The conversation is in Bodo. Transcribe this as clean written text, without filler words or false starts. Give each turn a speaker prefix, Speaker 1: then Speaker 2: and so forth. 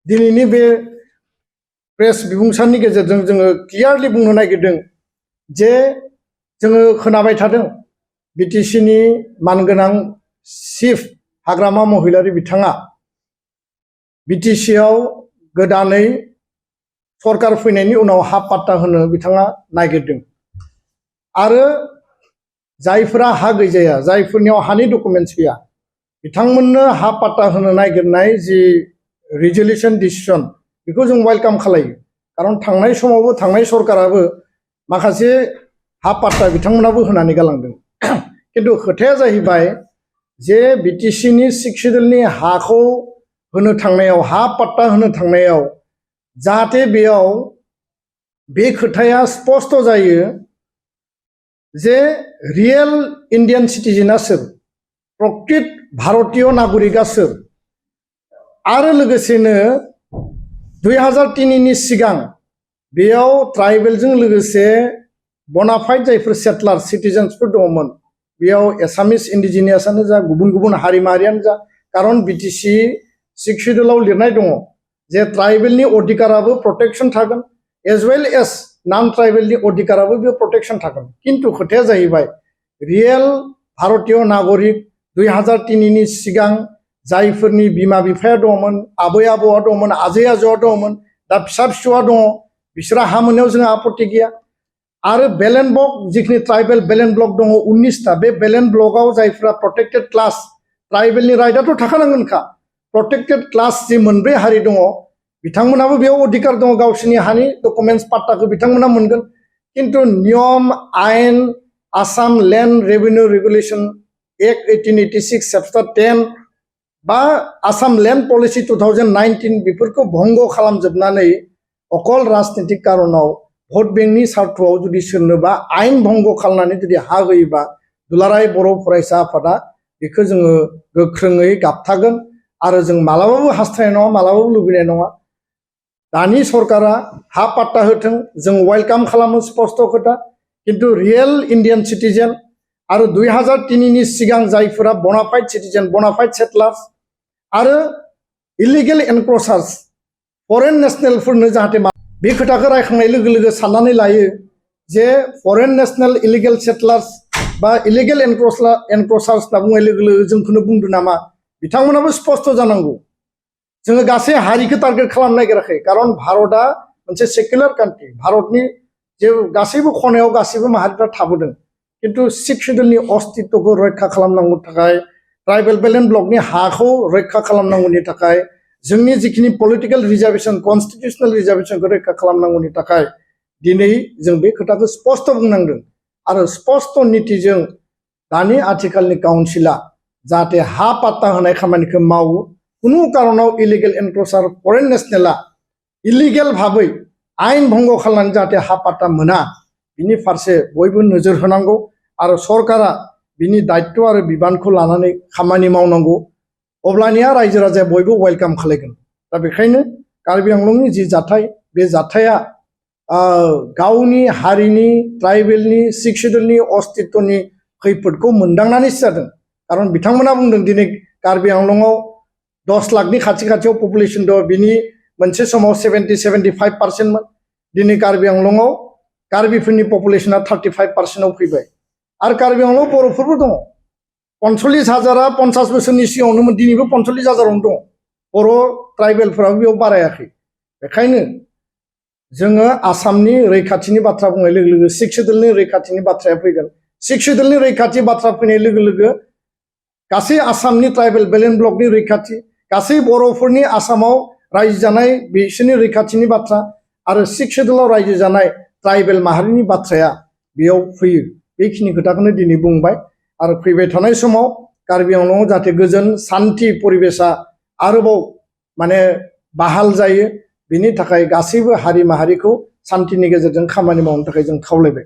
Speaker 1: दिनैनि बे प्रेस बिबुंसारनि गेजेरजों जोङो क्लियारलि बुंनो नागिरदों जे जोङो खोनाबाय थादों बिटिसिनि मानगोनां चिफ हाग्रामा महिलारि बिथाङा बिटिसिआव गोदानै सरकार फैनायनि उनाव हा पाट्टा होनो बिथाङा नागिरदों आरो जायफोरा हा गैजाया जायफोरनियाव हानि डकुमेन्ट्स गैया बिथांमोननो हा पाट्टा होनो नागिरनाय जि रिजोल्यूशन डिसिजन बेखौ जों वेलकाम खालायो खारन थांनाय समावबो थांनाय सरकाराबो माखासे हा पाट्टा बिथांमोनाबो होनानै गालांदों किन्तु खोथाया जाहैबाय जे बिटिसिनि 6 शेड्यूलनि हाखौ होनो थांनायाव हा पाट्टा होनो थांनायाव जाहाथे बेयाव बे खोथाया स्पष्ट जायो जे रियेल इन्डियान सिटिजेना सोर प्रकृत भारतीय नागरिकआ सोर आरो लोगोसेनो 2003 नि सिगां बेयाव ट्राइबेलजों लोगोसे बनाफाइड जायफोर सेटलार सिटिजेन्सफोर दङमोन बेयाव एसामिस इन्डिजिनियासआनो जा गुबुन गुबुन हारि माहारियानो जा खारन बिटिसि 6 शेड्यूलाव लिरनाय दङ जे ट्राइबेलनि अधिकाराबो प्रोटेक्शन थागोन एज वेल एज नन ट्राइबेलनि अधिकाराबो बे प्रोटेक्शन थागोन किन्तु खोथाया जाहैबाय रियेल भारतीय नागरिक 2003 नि सिगां जायफोरनि बिमा बिफाया दङमोन आबै आबौआ दङमोन आजै आजौआ दङमोन दा फिसा फिसौआ दङ बिसोरा हा मोननायाव जोंहा आपत्ति गैया आरो बेलेन ब्लक जिखिनि ट्राइबेल बेलेन ब्लक दङ 19टा बे बेलेन ब्लकआव जायफोरा प्रोटेक्टेड क्लास ट्राइबेलनि राइटआथ' थाखानांगोनखा प्रोटेक्टेड क्लास जि मोनब्रै हारि दङ बिथांमोनाबो बेयाव अधिकार दङ गावसोरनि हानि डकुमेन्ट्स पाट्टाखौ बिथांमोना मोनगोन किन्तु नियम आयेन Assam land revenue regulation act 1886 chapter 10 बा आसाम लेन्ड पलिसि 2019 बेफोरखौ भंग खालामजोबनानै अकल राजनीतिक कारनाव भट बेंकनि सार्थआव जुदि सोरनोबा आयेन भंग खालामनानै जुदि हा होयोबा दुलाराय बर' फरायसा आफादा बेखौ जोङो गोख्रोङै गाबथागोन आरो जों मालाबाबो हास्थायनाय नङा मालाबाबो लुबैनाय नङा दानि सरकारा हा पाट्टा होथों जों वेलकाम खालामो स्पष्ट खोथा किन्तु रियेल इन्डियान सिटिजेन आरो 2003 नि सिगां जायफोरा बनाफाइड सिटिजेन बनाफाइड सेटलार्स आरो इलिगेल एनक्रचार्स फरेन नेशनेलफोरनो जाहाथे बे खोथाखौ रायखांनाय लोगो लोगो साननानै लायो जे फरेन नेशनेल इलिगेल सेटलार्स बा इलिगेल एनक्रचार्स होनना बुंनाय लोगो लोगो जोंखौनो बुंदों नामा बिथांमोनाबो स्पष्ट जानांगौ जोङो गासै हारिखौ टारगेट खालामनो नागिराखै खारन भारतआ मोनसे सेकुलार कान्ट्रि भारतनि जे गासैबो खनायाव गासैबो माहारिफ्रा थाबोदों किन्तु 6 शेड्यूलनि अस्तित्वखौ रैखा खालामनांगौ थाखाय ट्राइबेल बेलेन ब्लकनि हाखौ रैखा खालामनांगौनि थाखाय जोंनि जिखिनि पलिटिकल रिजार्वेशन कन्स्टिट्यूशनल रिजार्वेशनखौ रैखा खालामनांगौनि थाखाय दिनै जों बे खोथाखौ स्पष्ट बुंनांदों आरो स्पष्ट नीतिजों दानि आथिखालनि काउन्सिला जाहाथे हा पाट्टा होनाय खामानिखौ मावो कुनु कारनाव इलिगेल एनक्रचार फरेन नेशनेला इलिगेल भाबै आयेन भंग खालामनानै जाहाथे हा पाट्टा मोना बिनि फारसे बयबो नोजोर होनांगौ आरो सरकारा बिनि दायित्व आरो बिबानखौ लानानै खामानि मावनांगौ अब्लानिया रायजो राजाया बयबो वेलकाम खालायगोन दा बेखायनो कार्बि आंलंनि जि जाथाय बे जाथाया गावनि हारिनि ट्राइबेलनि 6 शेड्यूलनि अस्तित्वनि खैफोदखौ मोनदांनानैसो जादों खारन बिथांमोना बुंदों दिनै कार्बि आंलंआव 10 लाखनि खाथि खाथियाव पपुलेशन दं बिनि मोनसे समाव 70-75% मोन दिनै कार्बि आंलंआव कार्बिफोरनि पपुलेशना 35% फैबाय आरो कार्बि आंलंआव बर'फोरबो दङ 45,000 50 बोसोरनि सिगाङावनो दिनैबो 45,000आवनो दङ बर' ट्राइबेलफोराबो बेयाव बारायाखै बेखायनो जोङो आसामनि रैखाथिनि बाथ्रा बुंनाय लोगो लोगो 6 शेड्यूलनि रैखाथिनि बाथ्राया फैगोन 6 शेड्यूलनि रैखाथि बाथ्रा फैनाय लोगो लोगो गासै आसामनि ट्राइबेल बेलेन ब्लकनि रैखाथि गासै बर'फोरनि आसामाव रायजो जानाय बिसोरनि रैखाथिनि बाथ्रा आरो 6 शेड्यूलाव रायजो जानाय ट्राइबेल माहारिनि बाथ्राया बेयाव फैयो बेखिनि खोथाखौनो दिनै बुंबाय आरो फैबाय थानाय समाव कार्बि आंलंआव जाहाथे गोजोन सान्थि परिबेसा आरोबाव माने बाहाल जायो बिनि थाखाय गासैबो हारि माहारिखौ सान्थिनि गेजेरजों खामानि मावनो थाखाय जों खावलायबाय।